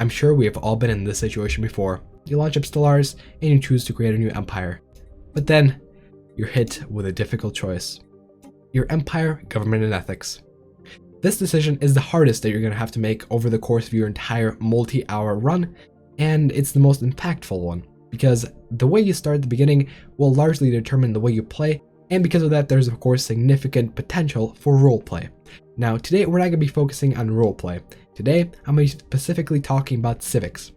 I'm sure we have all been in this situation before. You launch up Stellaris and you choose to create a new empire. But then, you're hit with a difficult choice. Your empire, government, and ethics. This decision is the hardest that you're going to have to make over the course of your entire multi-hour run, and it's the most impactful one, because the way you start at the beginning will largely determine the way you play, and because of that there's of course significant potential for roleplay. Now today we're not going to be focusing on roleplay. Today I'm going to be specifically talking about civics.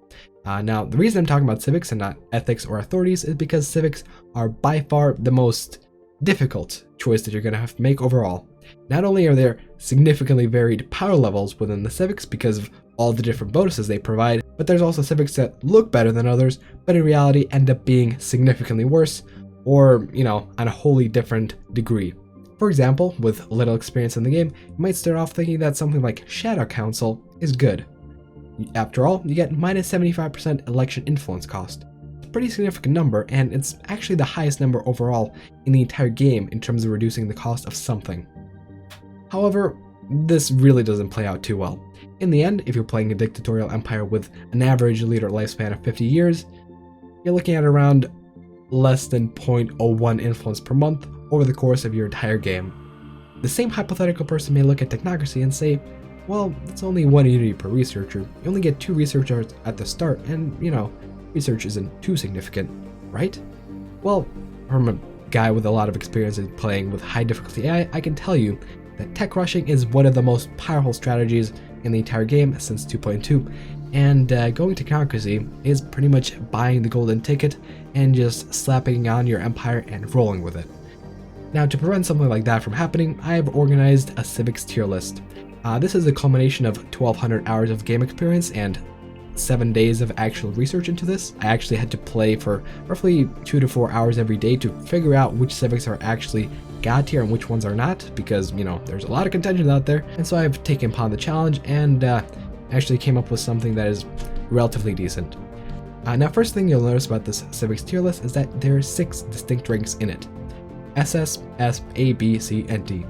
Now the reason I'm talking about civics and not ethics or authorities is because civics are by far the most difficult choice that you're going to have to make overall. Not only are there significantly varied power levels within the civics because of all the different bonuses they provide, but there's also civics that look better than others, but in reality end up being significantly worse, or, on a wholly different degree. For example, with little experience in the game, you might start off thinking that something like Shadow Council is good. After all, you get minus 75% election influence cost. It's a pretty significant number, and it's actually the highest number overall in the entire game in terms of reducing the cost of something. However, this really doesn't play out too well. In the end, if you're playing a dictatorial empire with an average leader lifespan of 50 years, you're looking at around less than 0.01 influence per month over the course of your entire game. The same hypothetical person may look at technocracy and say, well, it's only 1 unity per researcher. You only get 2 researchers at the start, and, research isn't too significant, right? Well, from a guy with a lot of experience in playing with high difficulty AI, I can tell you that tech rushing is one of the most powerful strategies in the entire game since 2.2, and going to technocracy is pretty much buying the golden ticket and just slapping on your empire and rolling with it. Now, to prevent something like that from happening, I have organized a civics tier list. This is a culmination of 1,200 hours of game experience and 7 days of actual research into this. I actually had to play for roughly 2 to 4 hours every day to figure out which civics are actually god tier and which ones are not, because there's a lot of contention out there, and so I've taken upon the challenge and actually came up with something that is relatively decent. Now, first thing you'll notice about this civics tier list is that there are 6 distinct ranks in it: SS, S, A, B, C, and D.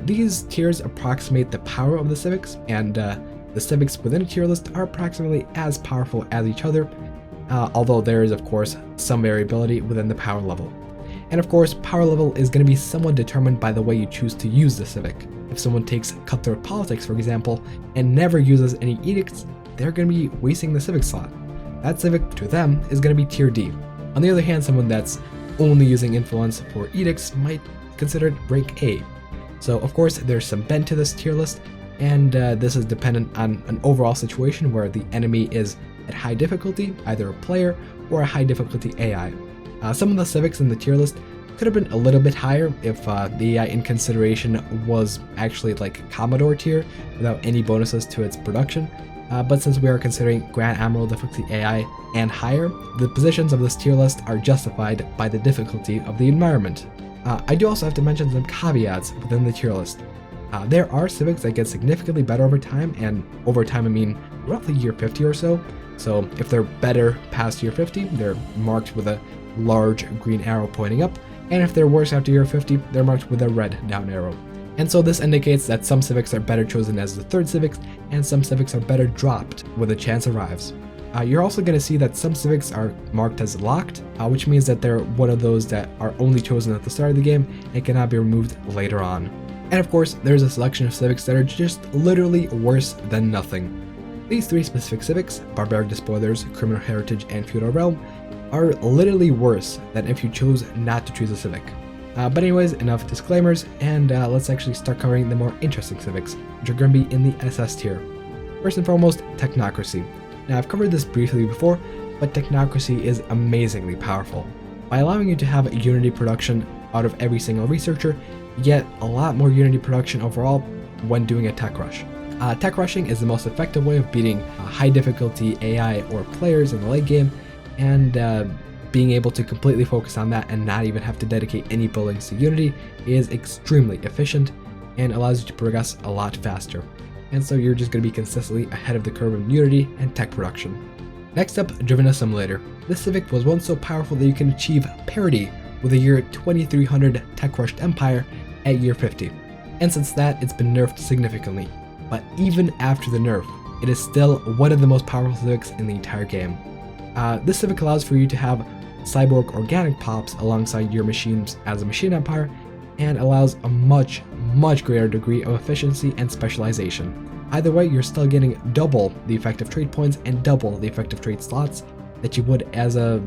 These tiers approximate the power of the civics, and the civics within a tier list are approximately as powerful as each other, although there is of course some variability within the power level. And of course, power level is going to be somewhat determined by the way you choose to use the civic. If someone takes cutthroat politics, for example, and never uses any edicts, they're going to be wasting the civic slot. That civic to them is going to be tier D. On the other hand, someone that's only using influence for edicts might consider it rank A. So of course, there's some bend to this tier list, and this is dependent on an overall situation where the enemy is at high difficulty, either a player or a high difficulty AI. Some of the civics in the tier list could have been a little bit higher if the AI in consideration was actually like Commodore tier without any bonuses to its production, but since we are considering Grand Admiral difficulty AI and higher, the positions of this tier list are justified by the difficulty of the environment. I do also have to mention some caveats within the tier list. There are civics that get significantly better over time, and over time I mean roughly year 50 or so. So if they're better past year 50, they're marked with a large green arrow pointing up, and if they're worse after year 50, they're marked with a red down arrow. And so this indicates that some civics are better chosen as the third civics, and some civics are better dropped when the chance arrives. You're also going to see that some civics are marked as locked, which means that they're one of those that are only chosen at the start of the game and cannot be removed later on. And of course, there's a selection of civics that are just literally worse than nothing. These 3 specific civics, Barbaric Despoilers, Criminal Heritage, and Feudal Realm, are literally worse than if you chose not to choose a civic. But anyways, enough disclaimers, and let's actually start covering the more interesting civics, which are going to be in the SS tier. First and foremost, Technocracy. Now, I've covered this briefly before, but Technocracy is amazingly powerful. By allowing you to have Unity production out of every single researcher, you get a lot more Unity production overall when doing a tech rush. Tech rushing is the most effective way of beating high difficulty AI or players in the late game, and being able to completely focus on that and not even have to dedicate any buildings to Unity is extremely efficient and allows you to progress a lot faster. And so you're just going to be consistently ahead of the curve in Unity and tech production. Next up, Driven Assimilator. This civic was once so powerful that you can achieve parity with a year 2300 tech rushed empire at year 50. And since that, it's been nerfed significantly. But even after the nerf, it is still one of the most powerful civics in the entire game. This civic allows for you to have cyborg organic pops alongside your machines as a machine empire, and allows a much greater degree of efficiency and specialization. Either way, you're still getting double the effective trade points and double the effective trade slots that you would as a,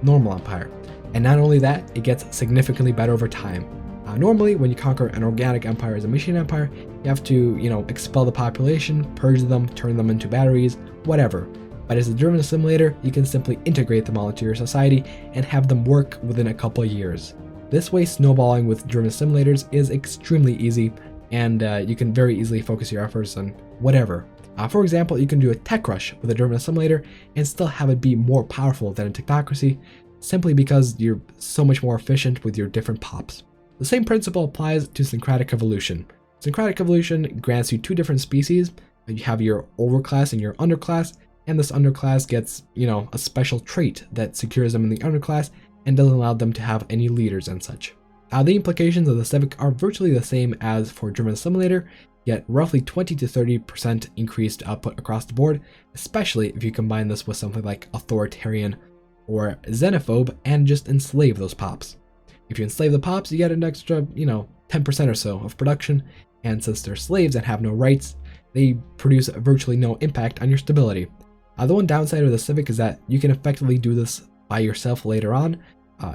normal empire. And not only that, it gets significantly better over time. Normally, when you conquer an organic empire as a machine empire, you have to, expel the population, purge them, turn them into batteries, whatever. But as a German assimilator, you can simply integrate them all into your society and have them work within a couple of years. This way, snowballing with German assimilators is extremely easy, and you can very easily focus your efforts on whatever. For example, you can do a tech rush with a German assimilator and still have it be more powerful than a technocracy, simply because you're so much more efficient with your different pops. The same principle applies to syncretic evolution. Syncretic evolution grants you two different species. You have your overclass and your underclass, and this underclass gets, a special trait that secures them in the underclass and doesn't allow them to have any leaders and such. The implications of the civic are virtually the same as for German assimilator, yet roughly 20 to 30% increased output across the board, especially if you combine this with something like authoritarian or xenophobe and just enslave those pops. If you enslave the pops, you get an extra, 10% or so of production, and since they're slaves and have no rights, they produce virtually no impact on your stability. The one downside of the civic is that you can effectively do this by yourself later on.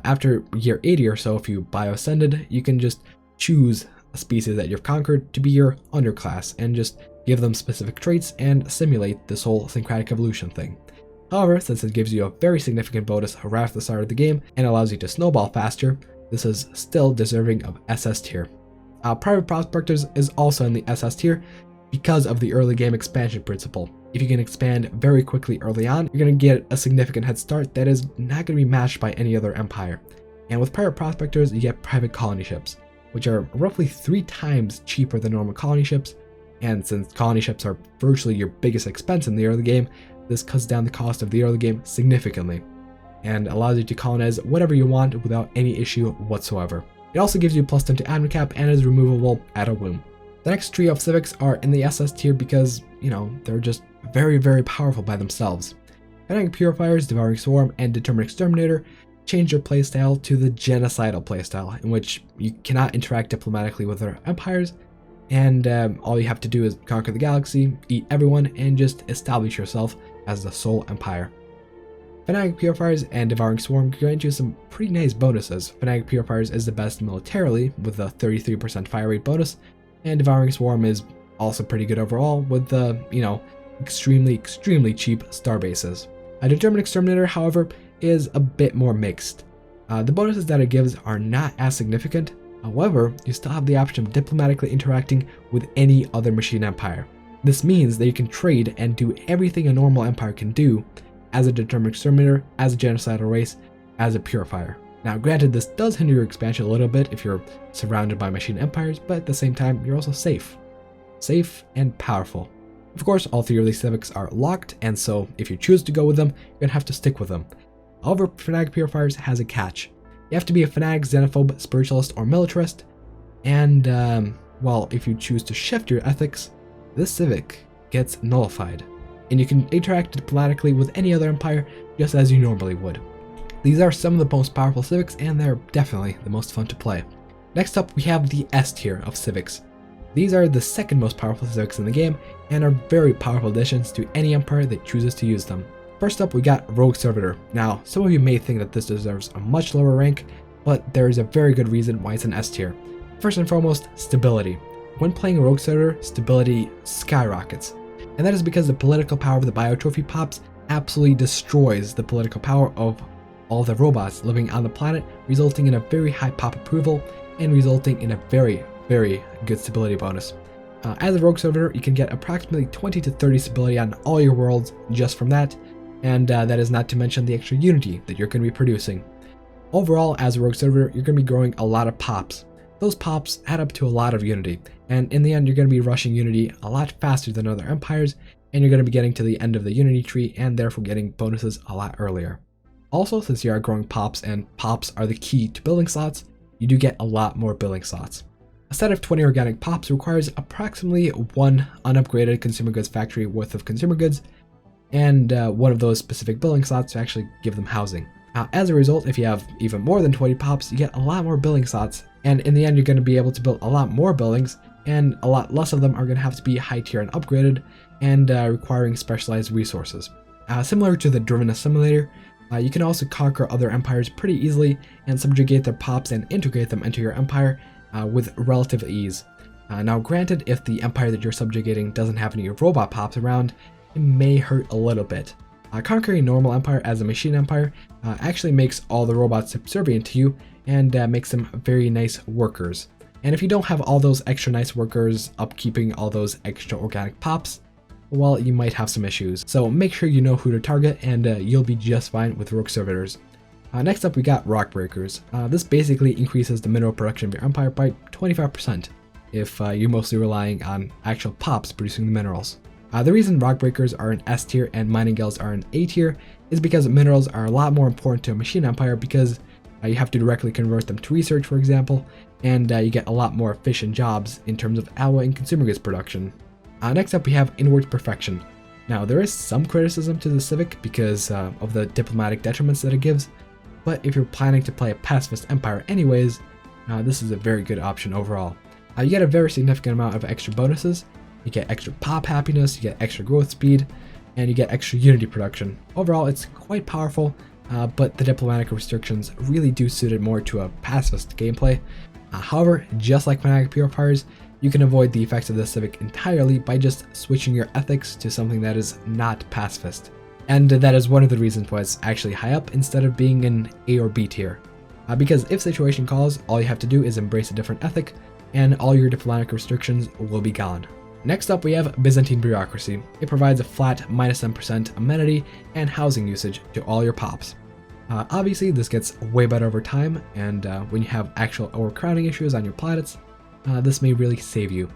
After year 80 or so, if you bioascended, you can just choose a species that you've conquered to be your underclass and just give them specific traits and simulate this whole syncretic evolution thing. However, since it gives you a very significant bonus right at the start of the game and allows you to snowball faster, this is still deserving of SS tier. Private Prospectors is also in the SS tier because of the early game expansion principle. If you can expand very quickly early on, you're going to get a significant head start that is not going to be matched by any other empire. And with Private Prospectors, you get private colony ships, which are roughly 3 times cheaper than normal colony ships. And since colony ships are virtually your biggest expense in the early game, this cuts down the cost of the early game significantly and allows you to colonize whatever you want without any issue whatsoever. It also gives you +10 to admin cap and is removable at a whim. The next trio of civics are in the SS tier because, they're just very powerful by themselves. Fanatic Purifiers, Devouring Swarm, and Determined Exterminator change your playstyle to the genocidal playstyle, in which you cannot interact diplomatically with other empires, and all you have to do is conquer the galaxy, eat everyone, and just establish yourself as the sole empire. Fanatic Purifiers and Devouring Swarm grant you some pretty nice bonuses. Fanatic Purifiers is the best militarily with a 33% fire rate bonus, and Devouring Swarm is also pretty good overall with the, extremely cheap star bases. A Determined Exterminator, however, is a bit more mixed. The bonuses that it gives are not as significant. However, you still have the option of diplomatically interacting with any other machine empire. This means that you can trade and do everything a normal empire can do as a Determined Exterminator, as a genocidal race, as a purifier. Now granted, this does hinder your expansion a little bit if you're surrounded by machine empires, but at the same time, you're also safe. Safe and powerful. Of course, all 3 of these civics are locked, and so if you choose to go with them, you're gonna have to stick with them. However, Fanatic Purifiers has a catch. You have to be a fanatic, xenophobe, spiritualist, or militarist, and, if you choose to shift your ethics, this civic gets nullified, and you can interact diplomatically with any other empire just as you normally would. These are some of the most powerful civics, and they're definitely the most fun to play. Next up, we have the S tier of civics. These are the second most powerful civics in the game, and are very powerful additions to any empire that chooses to use them. First up, we got Rogue Servitor. Now, some of you may think that this deserves a much lower rank, but there is a very good reason why it's an S tier. First and foremost, stability. When playing Rogue Servitor, stability skyrockets. And that is because the political power of the Biotrophy pops absolutely destroys the political power of all the robots living on the planet, resulting in a very high pop approval and resulting in a very good stability bonus. As a Rogue Servitor, you can get approximately 20 to 30 stability on all your worlds just from that, and that is not to mention the extra unity that you're going to be producing. Overall, as a Rogue Servitor, you're going to be growing a lot of pops. Those pops add up to a lot of unity, and in the end, you're going to be rushing unity a lot faster than other empires, and you're going to be getting to the end of the unity tree and therefore getting bonuses a lot earlier. Also, since you are growing pops and pops are the key to building slots, you do get a lot more building slots. A set of 20 organic pops requires approximately one unupgraded consumer goods factory worth of consumer goods, and one of those specific building slots to actually give them housing. As a result, if you have even more than 20 pops, you get a lot more building slots, and in the end you're going to be able to build a lot more buildings, and a lot less of them are going to have to be high tier and upgraded, and requiring specialized resources. Similar to the Driven Assimilator, you can also conquer other empires pretty easily and subjugate their pops and integrate them into your empire with relative ease. Now granted, if the empire that you're subjugating doesn't have any robot pops around, it may hurt a little bit. Conquering a normal empire as a machine empire actually makes all the robots subservient to you and makes them very nice workers. And if you don't have all those extra nice workers upkeeping all those extra organic pops, well, you might have some issues. So make sure you know who to target, and you'll be just fine with rogue servitors. Next up, we got rock breakers. This basically increases the mineral production of your empire by 25% if you're mostly relying on actual pops producing the minerals. The reason rock breakers are an S tier and mining guilds are an A tier is because minerals are a lot more important to a machine empire because you have to directly convert them to research, for example, and you get a lot more efficient jobs in terms of alloy and consumer goods production. Next up, we have inward perfection. Now, there is some criticism to the Civic because of the diplomatic detriments that it gives, but if you're planning to play a pacifist empire anyways, this is a very good option overall. You get a very significant amount of extra bonuses. You get extra pop happiness, you get extra growth speed, and you get extra unity production. Overall, it's quite powerful, but the diplomatic restrictions really do suit it more to a pacifist gameplay. However, just like Fanatic Purifiers, you can avoid the effects of the Civic entirely by just switching your ethics to something that is not pacifist. And that is one of the reasons why it's actually high up instead of being an A or B tier. Because if situation calls, all you have to do is embrace a different ethic, and all your diplomatic restrictions will be gone. Next up, we have Byzantine Bureaucracy. It provides a flat -10% amenity and housing usage to all your pops. Obviously, this gets way better over time, and when you have actual overcrowding issues on your planets, this may really save you.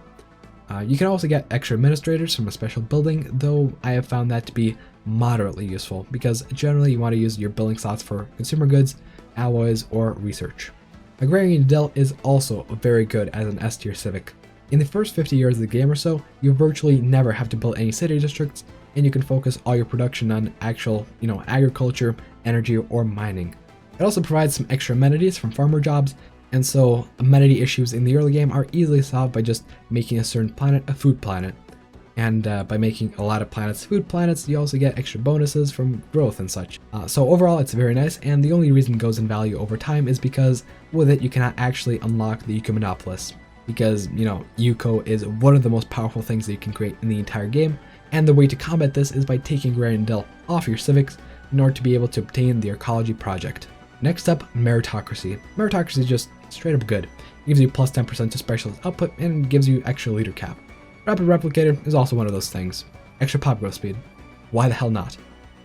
You can also get extra administrators from a special building, though I have found that to be moderately useful, because generally you want to use your building slots for consumer goods, alloys, or research. Agrarian Dell is also very good as an S tier civic. In the first 50 years of the game or so, you virtually never have to build any city districts, and you can focus all your production on actual, agriculture, energy, or mining. It also provides some extra amenities from farmer jobs, and so amenity issues in the early game are easily solved by just making a certain planet a food planet. And by making a lot of planets food planets, you also get extra bonuses from growth and such. So overall, it's very nice, and the only reason it goes in value over time is because with it, you cannot actually unlock the Eco Monopolist. Because, Eco is one of the most powerful things that you can create in the entire game, and the way to combat this is by taking Agrarian Dell off your civics in order to be able to obtain the Ecology project. Next up, Meritocracy. Meritocracy is just straight up good. It gives you plus 10% to specialist output and gives you extra leader cap. Rapid Replicator is also one of those things. Extra pop growth speed. Why the hell not?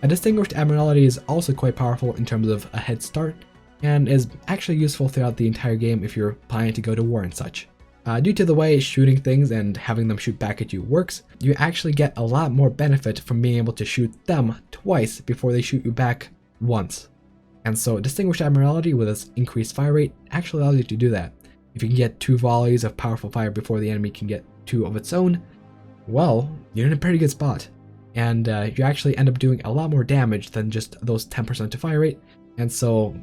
A Distinguished Admiralty is also quite powerful in terms of a head start, and is actually useful throughout the entire game if you're planning to go to war and such. Due to the way shooting things and having them shoot back at you works, you actually get a lot more benefit from being able to shoot them twice before they shoot you back once. And so Distinguished Admiralty with its increased fire rate actually allows you to do that. If you can get 2 volleys of powerful fire before the enemy can get 2 of its own, well, you're in a pretty good spot. And you actually end up doing a lot more damage than just those 10% to fire rate, and so,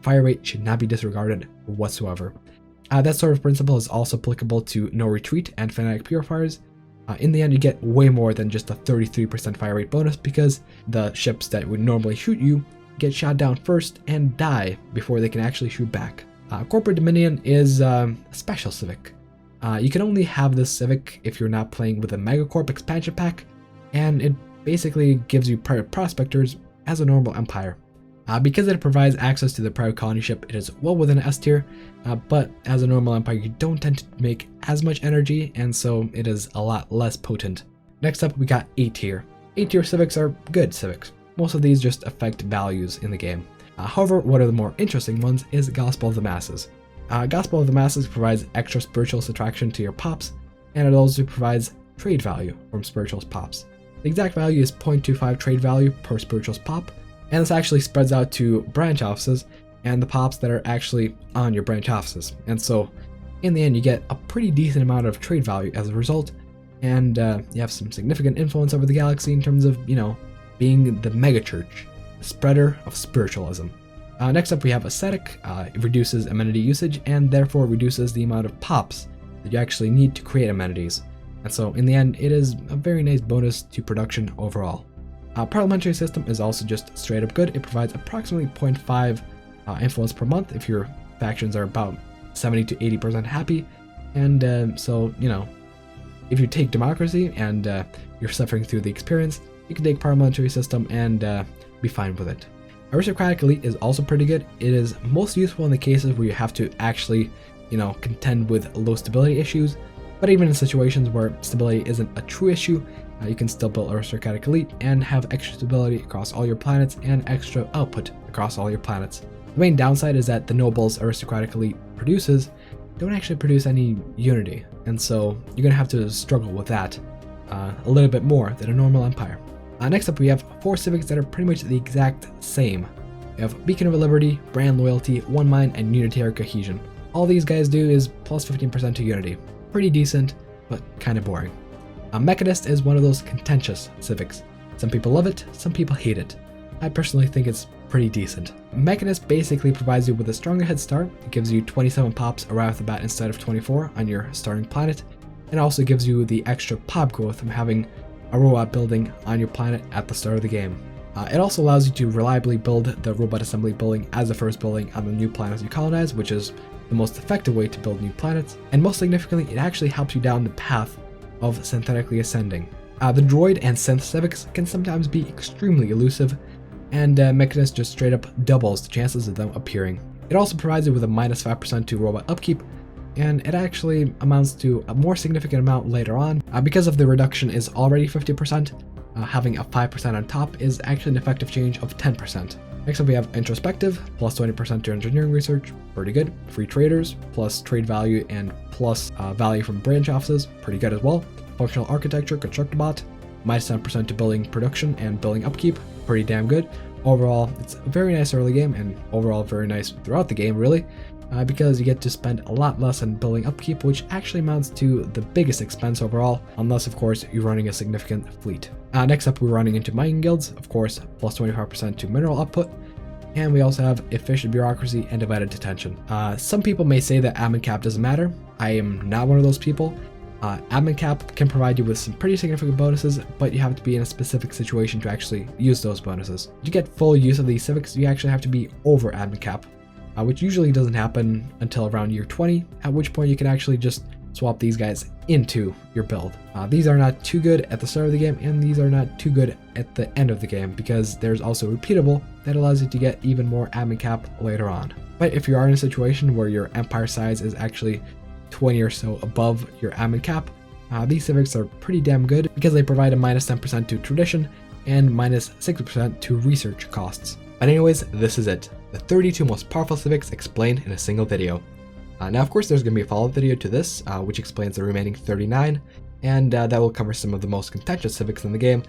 fire rate should not be disregarded whatsoever. That sort of principle is also applicable to No Retreat and Fanatic Purifiers. In the end, you get way more than just a 33% fire rate bonus because the ships that would normally shoot you get shot down first and die before they can actually shoot back. Corporate Dominion is a special civic. You can only have this civic if you're not playing with a Megacorp expansion pack, and it basically gives you private prospectors as a normal empire. Because it provides access to the private colony ship, it is well within S tier, but as a normal empire you don't tend to make as much energy, and so it is a lot less potent. Next up, we got A tier. A tier civics are good civics. Most of these just affect values in the game. However, one of the more interesting ones is Gospel of the Masses. Gospel of the Masses provides extra spiritualist attraction to your pops, and it also provides trade value from spiritualist pops. The exact value is 0.25 trade value per spiritualist pop, and this actually spreads out to branch offices and the pops that are actually on your branch offices. And so In the end, you get a pretty decent amount of trade value as a result, and you have some significant influence over the galaxy in terms of, being the megachurch, the spreader of spiritualism. Next up, we have Ascetic. It reduces amenity usage and therefore reduces the amount of pops that you actually need to create amenities. And so in the end, it is a very nice bonus to production overall. Parliamentary system is also just straight up good. It provides approximately 0.5 influence per month if your factions are about 70 to 80% happy. And so, if you take democracy and you're suffering through the experience, you can take parliamentary system and be fine with it. Aristocratic Elite is also pretty good. It is most useful in the cases where you have to actually, contend with low stability issues. But even in situations where stability isn't a true issue, you can still build Aristocratic Elite and have extra stability across all your planets and extra output across all your planets. The main downside is that the nobles Aristocratic Elite produces don't actually produce any unity, and so you're going to have to struggle with that a little bit more than a normal empire. Next up, we have 4 civics that are pretty much the exact same. We have Beacon of Liberty, Brand Loyalty, One Mind, and Unitary Cohesion. All these guys do is plus 15% to unity. Pretty decent, but kind of boring. Mechanist is one of those contentious civics. Some people love it, some people hate it. I personally think it's pretty decent. Mechanist basically provides you with a stronger head start. It gives you 27 pops right off the bat instead of 24 on your starting planet. It also gives you the extra pop growth from having a robot building on your planet at the start of the game. It also allows you to reliably build the robot assembly building as the first building on the new planets you colonize, which is the most effective way to build new planets. And most significantly, it actually helps you down the path of synthetically ascending. The droid and synth civics can sometimes be extremely elusive, and Mechanist just straight up doubles the chances of them appearing. It also provides you with a minus 5% to robot upkeep, and it actually amounts to a more significant amount later on. Because of the reduction is already 50%, having a 5% on top is actually an effective change of 10%. Next up, we have Introspective, plus 20% to engineering research, pretty good. Free traders, plus trade value and plus value from branch offices, pretty good as well. Functional architecture, Constructobot, minus 10% to building production and building upkeep, pretty damn good. Overall, it's a very nice early game, and overall very nice throughout the game, really, because you get to spend a lot less on building upkeep, which actually amounts to the biggest expense overall, unless, of course, you're running a significant fleet. Next up, we're running into mining guilds, of course, plus 25% to mineral output, and we also have efficient bureaucracy and divided detention. Some people may say that admin cap doesn't matter. I am not one of those people. Admin cap can provide you with some pretty significant bonuses, but you have to be in a specific situation to actually use those bonuses. To get full use of these civics, you actually have to be over admin cap, which usually doesn't happen until around year 20, at which point you can actually just swap these guys into your build. These are not too good at the start of the game, and these are not too good at the end of the game, because there's also repeatable that allows you to get even more admin cap later on. But if you are in a situation where your empire size is actually 20 or so above your admin cap, these civics are pretty damn good because they provide a minus 10% to tradition and minus 6% to research costs. But anyways, this is it. The 32 most powerful civics explained in a single video. Now, of course, there's going to be a follow-up video to this, which explains the remaining 39, and that will cover some of the most contentious civics in the game,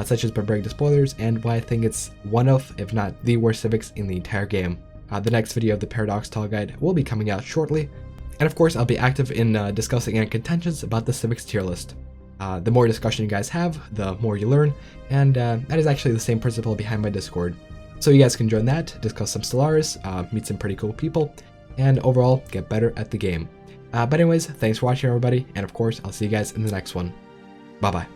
such as barbaric despoilers, and why I think it's one of, if not the worst civics in the entire game. The next video of the Paradox Tall Guide will be coming out shortly, and of course, I'll be active in discussing any contentions about the civics tier list. The more discussion you guys have, the more you learn, and that is actually the same principle behind my Discord. So you guys can join that, discuss some Stellaris, meet some pretty cool people, and overall get better at the game. But anyways, thanks for watching everybody, and of course, I'll see you guys in the next one. Bye bye.